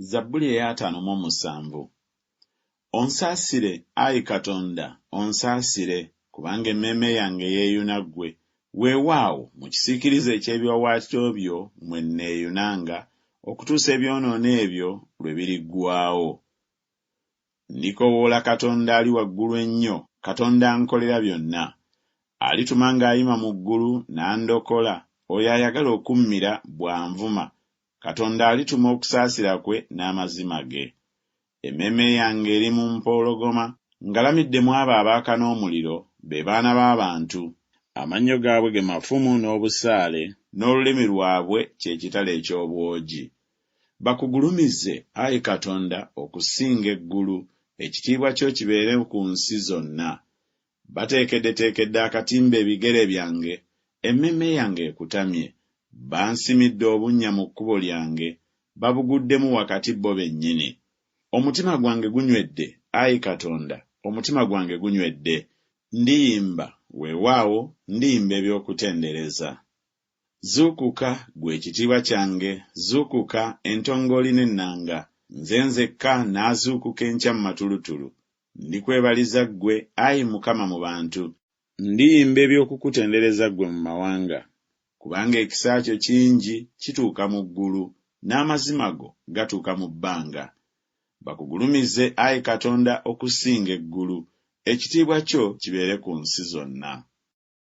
Zabbuli eya 57. Onsaasire, Ayi Katonda, onsaasire, kubanga emmeeme yange yeeyuna ggwe. Weewaawo mu kisiikirize eky'ebiwaawaatiro byo mwe nneeyunanga, okutuusa ebyonoono ebyo lwe biriggwaawo. Ndikoowoola Katonda ali waggulu ennyo, Katonda ankolera byonna. Alituma ng'ayima mu ggulu n'andokola, oyo ayagala okummira bw'anvuma. Katonda alituma okusaasira kwe n'amazima ge. Emmeeme yange eri mu mpologoma, ngalamiddemu abo abaaka n'omuliro, be baana b'abantu. Amannyo gaabwe ge mafumu n'obusaale, n'olulimi lwabwe kye kitala eky'obwogi. Bakugulumize, Ayi Katonda, okusinga eggulu, ekitiibwa kyo kibeere ku nsi zonna. Bateekeddeteekedde akatimba ebigere byange, emmeeme yange ekutamye. Bansimidde obunnya mu kkubo lyange, babuguddemu wakati bo bennyini. Omutima gwange gunywedde, Ayi Katonda, omutima gwange gunywedde. Ndiyimba, weewaawo ndiyimba eby'okutendereza. Zuukuka, ggwe ekitiibwa kyange, zuukuka entongooli n'ennanga. Nze nzekka naazuukuka enkya mu matulutulu. Ndikwebaliza ggwe, Ayi Mukama mu bantu. Ndiyimba eby'okukutendereza ggwe mu mawanga. Kubanga ekisa kyo kingi kituuka mu ggulu, n'amazima go gatuuka mu bbanga. Bakugulumize, Ayi Katonda, okusinga eggulu, ekitiibwa kyo kibeere ku nsi zonna.